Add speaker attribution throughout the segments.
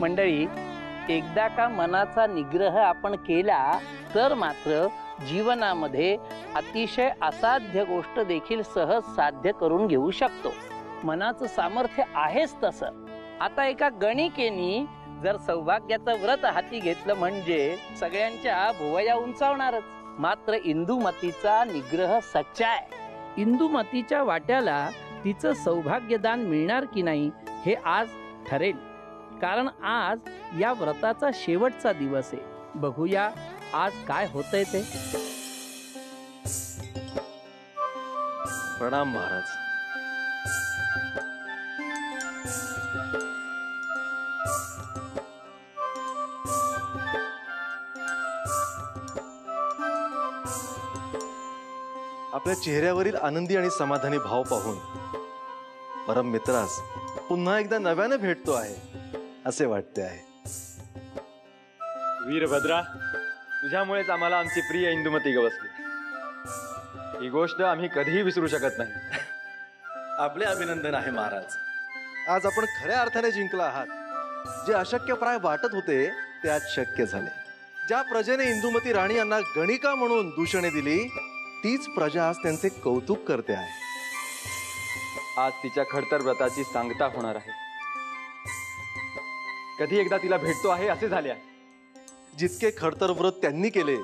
Speaker 1: मंडळी, एकदा का मनाचा निग्रह आपण केला तर मात्र जीवनामध्ये अतिशय असाध्य गोष्ट देखील सहज साध्य करून घेऊ शकतो. मनाचं सामर्थ्य आहेच तसं. आता एका गणिकेनी जर सौभाग्याचं व्रत हाती घेतलं म्हणजे सगळ्यांच्या भुवया उंचावणारच. मात्र इंदुमतीचा निग्रह सच्चा आहे. इंदुमतीच्या वाट्याला तिचं सौभाग्यदान मिळणार की नाही हे आज ठरेल. कारण आज या व्रताचा शेवटचा दिवस आहे. बघूया आज काय होतंय ते.
Speaker 2: प्रणाम महाराज. आपल्या चेहऱ्यावरील आनंदी आणि समाधानी भाव पाहून परम मित्रास पुन्हा एकदा नव्याने भेटतो आहे असे वाटते आहे.
Speaker 3: वीरभद्रा, तुझ्यामुळेच आम्हाला आमची प्रिय इंदुमती गवसली. ही गोष्ट आम्ही कधीही विसरू शकत नाही.
Speaker 2: आपले अभिनंदन आहे महाराज. आज आपण खऱ्या अर्थाने जिंकला आहात. जे अशक्यप्राय वाटत होते ते आज शक्य झाले. ज्या प्रजेने इंदुमती राणी यांना गणिका म्हणून दूषणे दिली तीच प्रजा आज त्यांचे कौतुक करते आहे.
Speaker 3: आज तिच्या खडतर व्रताची सांगता होणार आहे. कधी एकदा तिला भेटतो आहे असे झाले आहे.
Speaker 2: जितके खडतर व्रत त्यांनी केले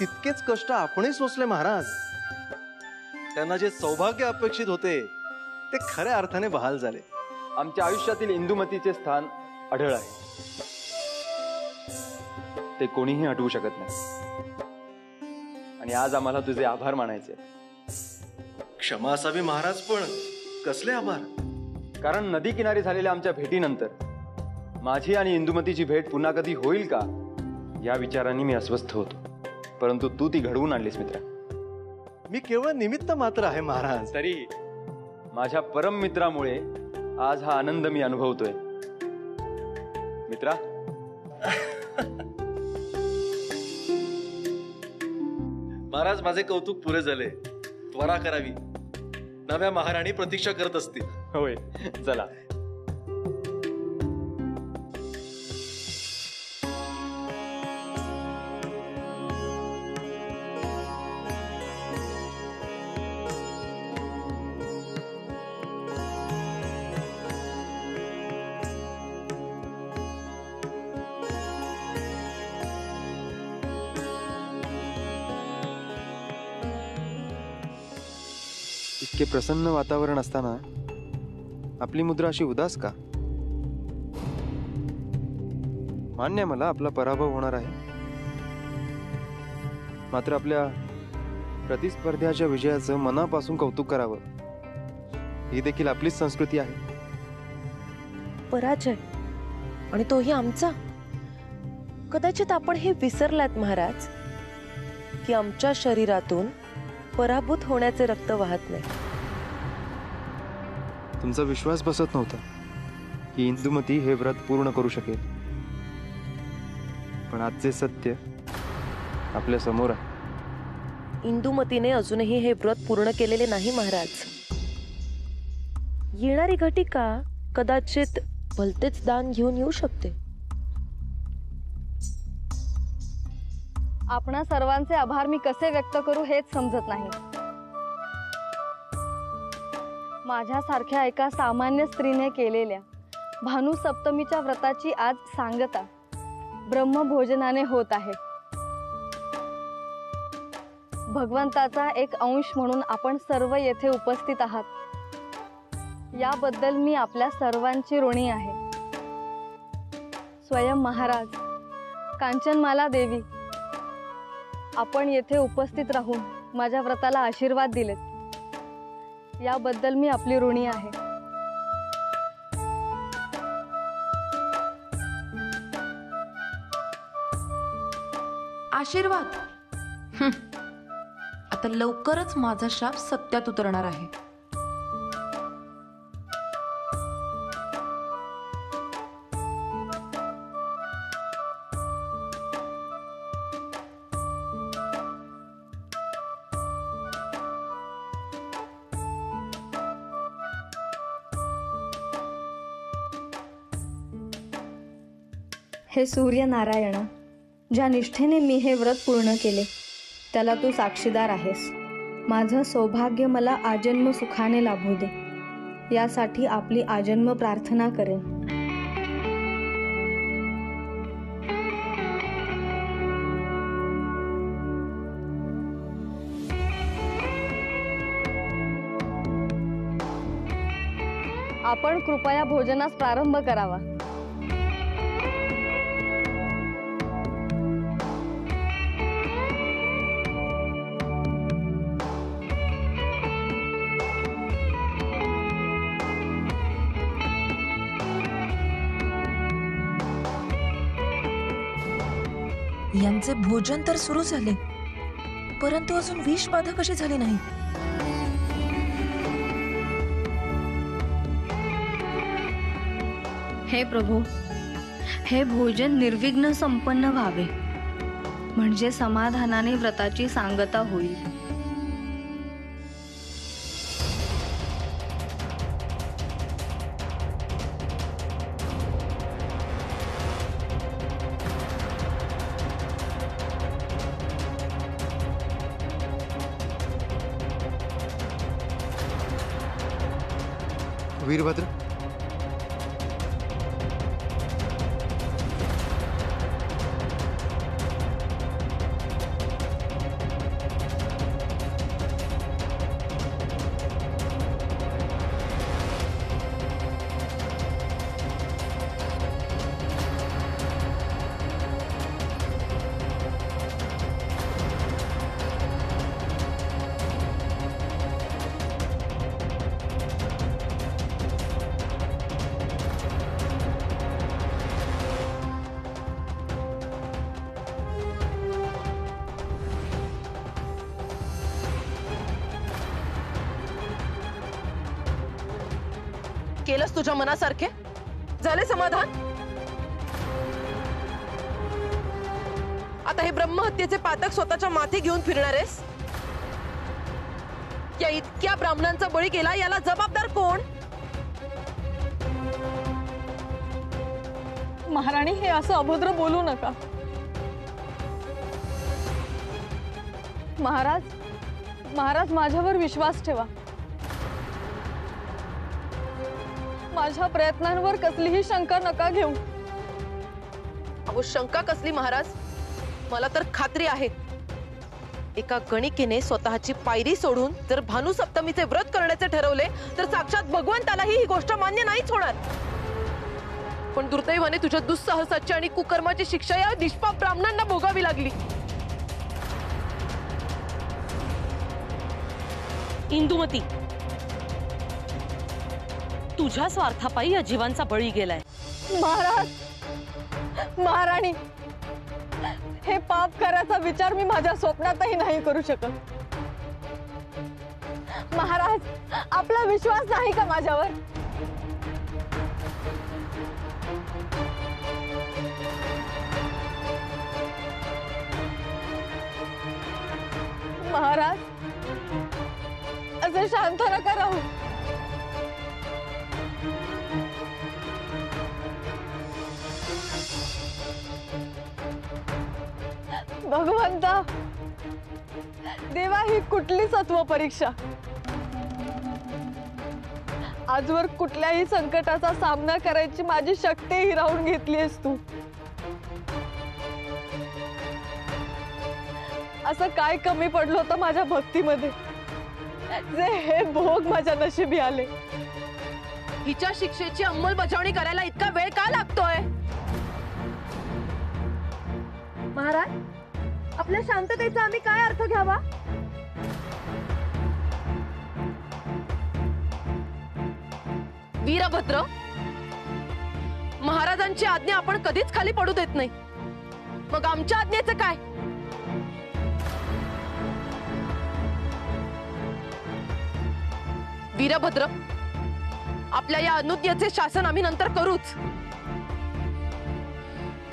Speaker 2: तितकेच कष्ट आपणही सोसले महाराज. त्यांना जे सौभाग्य अपेक्षित होते ते खऱ्या अर्थाने बहाल झाले.
Speaker 3: आमच्या आयुष्यातील इंदुमतीचे स्थान आढळ आहे. ते कोणीही हटवू शकत नाही. आणि आज आम्हाला तुझे आभार मानायचे.
Speaker 2: क्षमा असावी महाराज, पण कसले आभार?
Speaker 3: कारण नदी किनारी झालेल्या आमच्या भेटीनंतर माझी आणि इंदुमतीची भेट पुन्हा कधी होईल का या विचाराने मी अस्वस्थ होतो. परंतु तू ती घडवून आणलीस मित्रा.
Speaker 2: मी केवळ निमित्त मात्र आहे महाराज.
Speaker 3: तरी माझ्या परम मित्रामुळे आज हा आनंद मी अनुभवतोय. मित्रा,
Speaker 2: महाराज, माझे कौतुक पुरे झाले. त्वरा करावी. नव्या महाराणी प्रतीक्षा करत असतील.
Speaker 3: होय, चला. इतके प्रसन्न वातावरण असताना आपली मुद्रा अशी उदास का? मान्य मला आपला पराभव होणार आहे. मात्र आपल्या प्रतिस्पर्ध्याच्या विजयाचं मनापासून कौतुक करावं ही देखील आपलीच संस्कृती आहे.
Speaker 4: पराजय, आणि तोही आमचा. कदाचित आपण हे विसरलात महाराज की आमच्या शरीरातून पराभूत होण्याचे रक्त वाहत नाही.
Speaker 3: तुमचा विश्वास बसत नव्हता की इंदुमती हे व्रत पूर्ण करू शकेल. पण आजचे सत्य आपल्या समोर आहे.
Speaker 4: इंदुमतीने अजूनही हे व्रत पूर्ण केलेले नाही महाराज. येणारी घटिका कदाचित भलतेच दान घेऊन येऊ शकते.
Speaker 5: आपणा सर्वांचे आभार मी कसे व्यक्त करू हेच समजत नाही. माझ्यासारख्या एका सामान्य स्त्रीने केलेल्या भानू सप्तमीच्या व्रताची आज सांगता ब्रह्मभोजनाने होत आहे. भगवंताचा एक अंश म्हणून आपण सर्व येथे उपस्थित आहात. याबद्दल मी आपल्या सर्वांची ऋणी आहे. स्वयं महाराज, कांचनमाला देवी, आपण येथे उपस्थित राहून माझ्या व्रताला आशीर्वाद दिलेत. याबद्दल मी आपली ऋणी आहे.
Speaker 6: आशीर्वाद? आता लवकरच माझा शाप सत्यात उतरणार आहे.
Speaker 5: हे सूर्यनारायणा, ज्या निष्ठेने मी हे व्रत पूर्ण केले त्याला तू साक्षीदार आहेस. माझं सौभाग्य मला आजन्म सुखाने लाभू दे, यासाठी आपली आजन्म प्रार्थना करेन. आपण कृपया भोजनास प्रारंभ करावा.
Speaker 6: यांचे भोजन तर सुरू झाले, परंतु अजून विषबाधा कशी झाली नाही.
Speaker 5: हे प्रभू, हे भोजन निर्विघ्न संपन्न व्हावे, म्हणजे समाधानाने व्रताची सांगता होईल.
Speaker 2: वीरभद्र,
Speaker 4: केलंस तुझ्या मनासारखे? झाले समाधान? आता हे ब्रह्महत्येचे पातक स्वतःच्या माथी घेऊन फिरणार आहेस? या इतक्या ब्राह्मणांचा बळी केला, याला जबाबदार कोण?
Speaker 5: महाराणी, हे असं अभद्र बोलू नका. महाराज माझ्यावर विश्वास ठेवा. माझ्या प्रयत्नांवर कसलीही शंका नका घेऊ.
Speaker 4: अहो, शंका कसली महाराज? मला तर खात्री आहे, एका गणिकेने स्वतःची पायरी सोडून जर भानुसप्तमीचे व्रत करण्याचे ठरवले तर साक्षात भगवंतालाही ही गोष्ट मान्य नाहीच होणार. पण दुर्दैवाने तुझ्या दुस्साहसाची आणि कुकर्माची शिक्षा या निष्पाप ब्राह्मणांना भोगावी लागली.
Speaker 7: इंदुमती, तुझ्या स्वार्थापायी या जीवांचा बळी गेलाय.
Speaker 5: महाराणी, हे पाप करायचा विचार मी माझ्या स्वप्नातही नाही करू शकत. महाराज, आपला विश्वास नाही का माझ्यावर? महाराज, असे शांत नका राहू. भगवंता, देवा, ही कुठली सत्व परीक्षा? आजवर कुठल्याही संकटाचा सामना करायची माझी शक्ती हिरावून घेतलीस तू. असं काय कमी पडलं होतं माझ्या भक्तीमध्ये जे हे भोग माझ्या नशिबी आले?
Speaker 4: हिच्या शिक्षेची अंमलबजावणी करायला इतका वेळ का लागतोय?
Speaker 5: महाराज, आपल्या शांततेचा आम्ही काय अर्थ घ्यावा?
Speaker 4: वीरभद्र, महाराजांची आज्ञा आपण कधीच खाली पडू देत नाही, मग आमच्या आज्ञेचं काय? वीरभद्र, आपल्या या अनुज्ञेचे शासन आम्ही नंतर करूच,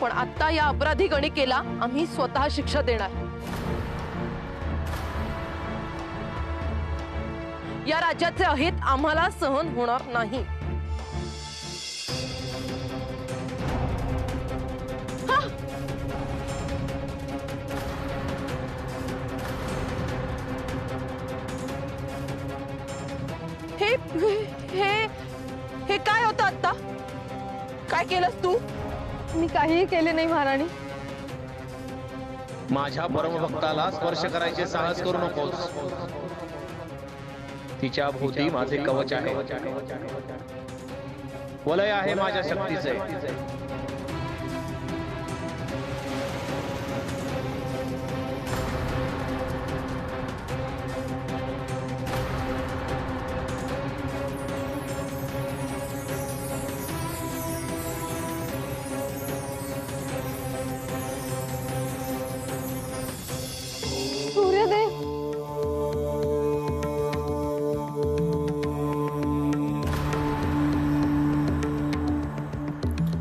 Speaker 4: पण आता या अपराधी गणिकेला आम्ही स्वतः शिक्षा देणार. या राज्याचे अहित आम्हाला सहन होणार नाही. हे हे हे काय होतं आता? काय केलंस तू?
Speaker 5: मी काहीही केले नाही महाराणी.
Speaker 8: माझ्या परमभक्ताला स्पर्श करायचे साहस करू नकोस. तिच्या भोवती माझे कवच आहे, वलय आहे माझ्या शक्तीचे.
Speaker 5: सूर्यदेव,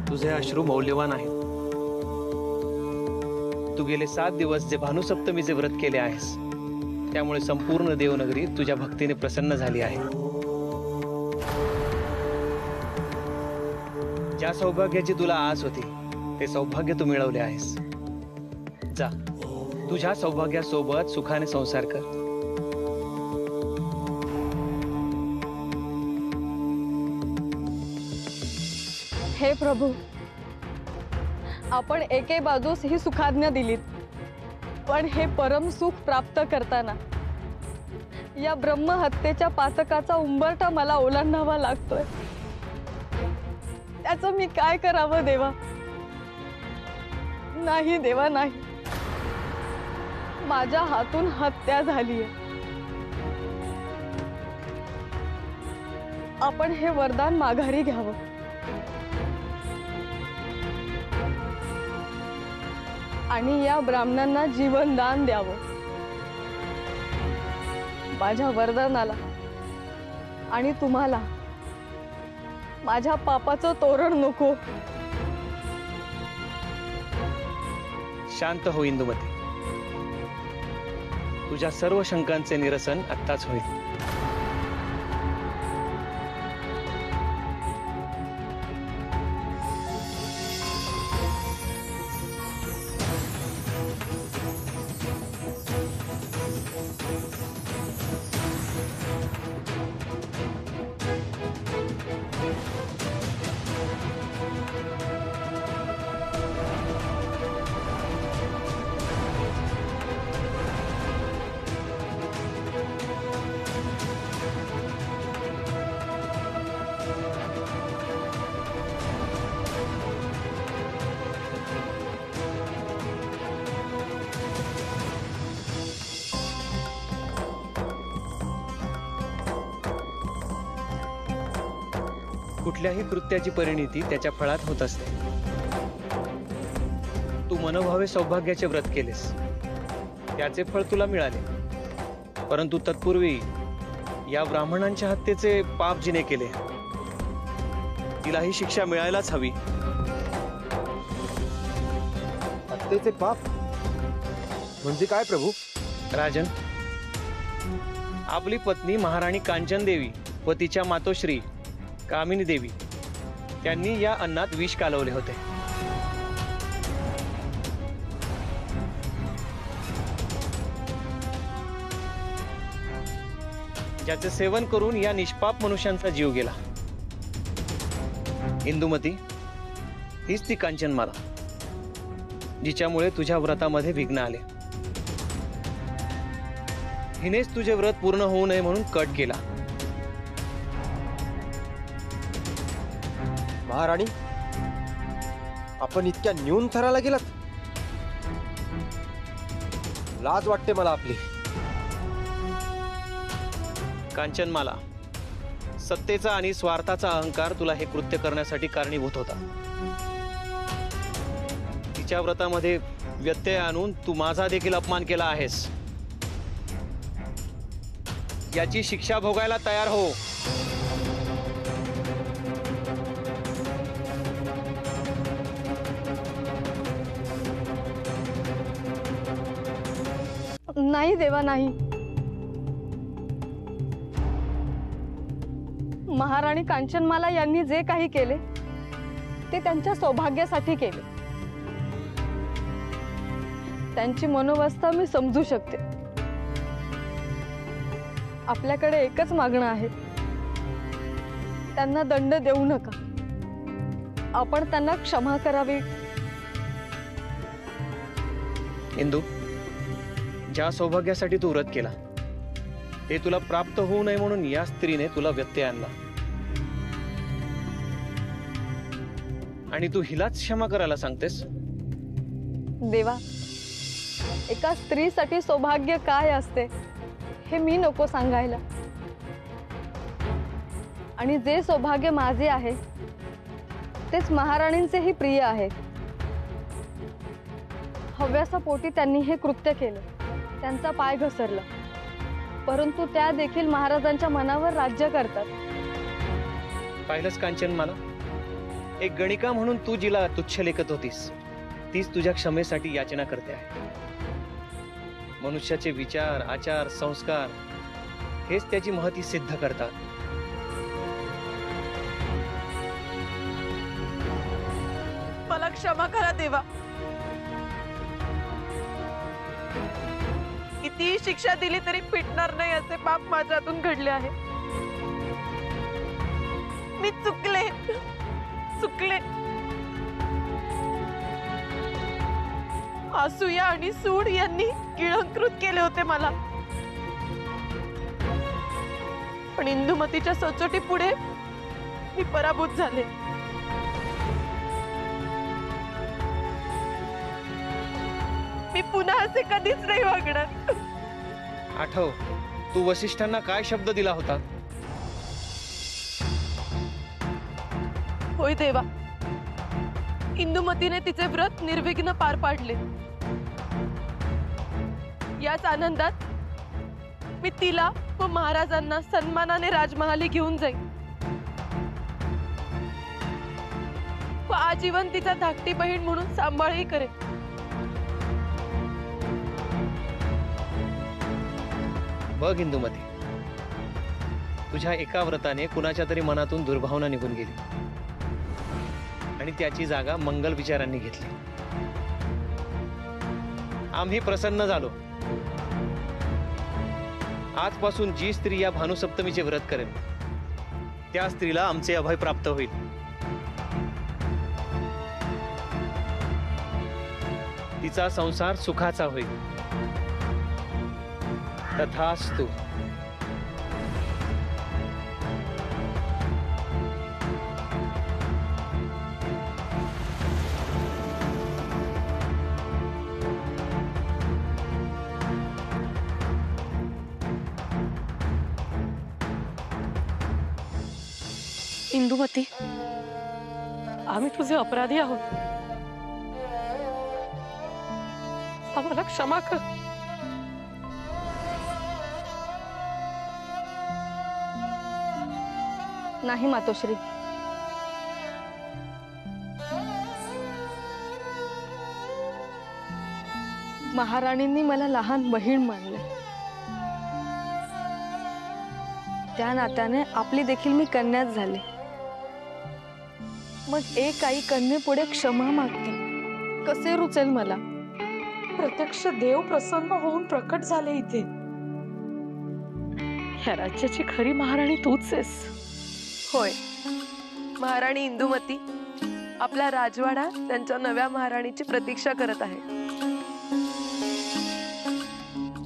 Speaker 9: तुझे अश्रू मौल्यवान आहेत. तू गेले 7 दिवस जे भानुसप्तमीचे व्रत केले आहेस, त्यामुळे संपूर्ण देवनगरी तुझ्या भक्तीने प्रसन्न झाली आहे. ज्या सौभाग्याची तुला आस होती ते सौभाग्य तू मिळवले आहेस. जा, तुझ्या सौभाग्यासोबत सुखाने संसार कर.
Speaker 5: हे प्रभू, आपण एके बाजूस ही सुखाज्ञा दिलीत, पण हे परम सुख प्राप्त करताना या ब्रह्महत्येच्या पातकाचा उंबरठा मला ओलांडावा लागतोय. त्याचं मी काय करावं देवा? नाही देवा, नाही. माझ्या हातून हत्या झालीय. आपण हे वरदान माघारी घ्यावं. आणि या ब्राह्मणांना जीवनदान द्यावं. माझ्या वरदानाला आणि तुम्हाला माझ्या पापाचं तोरण नको.
Speaker 9: शांत हो इंदुमती. तुझ्या सर्व शंकांचे निरसन आत्ताच होईल. कुठल्याही कृत्याची परिणिती त्याच्या फळात होत असते. तू मनोभावे सौभाग्याचे व्रत केलेस, त्याचे फळ तुला मिळाले. परंतु तत्पूर्वी या ब्राह्मणांच्या हत्येचे पाप जिने केले, तिला ही शिक्षा मिळायलाच हवी.
Speaker 3: हत्येचे पाप म्हणजे काय प्रभू?
Speaker 9: राजन, आपली पत्नी महाराणी कांचन देवी व तिच्या मातोश्री कामिनी देवी त्यांनी या अन्नात विष कालवले होते. ज्याचे सेवन करून या निष्पाप मनुष्यांचा जीव गेला. इंदुमती, हीच ती कांचनमाला जिच्यामुळे तुझ्या व्रतामध्ये विघ्न आले. हिनेच तुझे व्रत पूर्ण होऊ नये म्हणून कट केला.
Speaker 3: महाराणी, आपण इतक्या न्यून थराला गेलात? लाज वाटते मला आपली.
Speaker 9: कांचनमाला, सत्तेचा आणि स्वार्थाचा अहंकार तुला हे कृत्य करण्यासाठी कारणीभूत होता. तिच्या व्रतामध्ये व्यत्यय आणून तू माझा देखील अपमान केला आहेस. याची शिक्षा भोगायला तयार हो.
Speaker 5: नाही देवा, नाही. महाराणी कांचनमाला यांनी जे काही केले ते त्यांच्या सौभाग्यासाठी केले. त्यांची मनोवस्था मी समजू शकते. आपल्याकडे एकच मागणं आहे, त्यांना दंड देऊ नका. आपण त्यांना क्षमा करावी.
Speaker 9: इंदू, ज्या सौभाग्यासाठी तू व्रत केला ते तुला प्राप्त होऊ नये म्हणून या स्त्रीने तुला व्यत्यय आणला आणि तू हिलाच क्षमा करायला सांगतेस.
Speaker 5: देवा, एका स्त्रीसाठी सौभाग्य काय असते हे मी नको सांगायला. आणि जे सौभाग्य माझे आहे तेच महाराणींचेही प्रिय आहे. हव्यासापोटी त्यांनी हे कृत्य केलं, त्यांचा पाय घसरला, परंतु त्या देखील महाराजांच्या मनावर राज्य करतात.
Speaker 9: पाहिलंच कांचन, मला एक गणिका म्हणून तू जिला तुच्छ लेखत होतीस तीच तुझ्या क्षमेसाठी याचना करते आहे. मनुष्याचे विचार, आचार, संस्कार हेच त्याची महती सिद्ध करतात.
Speaker 4: मला क्षमा करा देवा. कितीही शिक्षा दिली तरी फिटणार नाही असे पाप माझ्या हातून घडले आहे. मी चुकले. असूया आणि सूड यांनी गिळंकृत केले होते मला, पण इंदुमतीच्या सचोटी पुढे मी पराभूत झाले. मी पुन्हा असे कधीच नाही वागणार.
Speaker 9: आठव, तू वसिष्ठांना काय शब्द दिला होता?
Speaker 4: होय देवा, इंदुमतीने तिचे व्रत निर्विघ्न पार पाडले. याच आनंदात मी तिला व महाराजांना सन्मानाने राजमहाली घेऊन जाईन व आजीवन तिचा धाकटी बहीण म्हणून सांभाळही करेन.
Speaker 9: बघ इंदुमती, तुझ्या एका व्रताने कुणाच्या तरी मनातून दुर्भावना निघून गेली आणि त्याची जागा मंगल विचारांनी घेतली. आम्ही प्रसन्न झालो. आजपासून जी स्त्री या भानुसप्तमीचे व्रत करेल त्या स्त्रीला आमचे अभय प्राप्त होईल. तिचा संसार सुखाचा होईल. तथास्तु.
Speaker 7: इंदुमती, आम्ही तुझे अपराधी आहोत. आम्हाला क्षमा कर.
Speaker 5: नाही मातोश्री, महाराणींनी मला लहान बहीण मानले. त्या नात्याने आपली देखील मी कन्याच झाले. मग एक आई कन्येपुढे क्षमा मागते, कसे रुचेल मला?
Speaker 7: प्रत्यक्ष देव प्रसन्न होऊन प्रकट झाले इथे. ह्या राज्याची खरी महाराणी तूच आहेस.
Speaker 4: होय, महाराणी इंदुमती आपला राजवाडा त्यांच्या नव्या महाराणीची प्रतीक्षा करत आहे.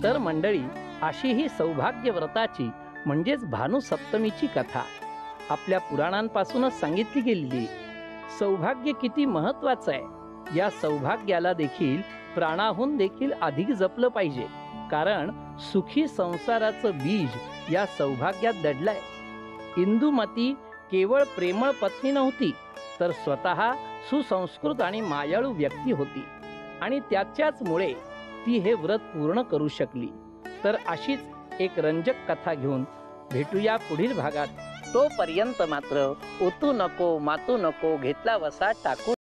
Speaker 1: तर मंडळी, अशी ही सौभाग्य व्रताची म्हणजेच भानुसप्तमीची कथा आपल्या पुराणांपासूनच सांगितली गेलेली. सौभाग्य किती महत्वाचं आहे, या सौभाग्याला देखील प्राणाहून देखील अधिक जपलं पाहिजे. कारण सुखी संसाराचं बीज या सौभाग्यात दडलंय. इंदुमती केवळ प्रेमळ पत्नी नव्हती, तर स्वतः सुसंस्कृत आणि मायाळू व्यक्ती होती आणि त्याच्याचमुळे ती हे व्रत पूर्ण करू शकली. तर अशीच एक रंजक कथा घेऊन भेटूया पुढील भागात. तोपर्यंत मात्र ओतू नको, मातू नको, घेतला वसा टाकू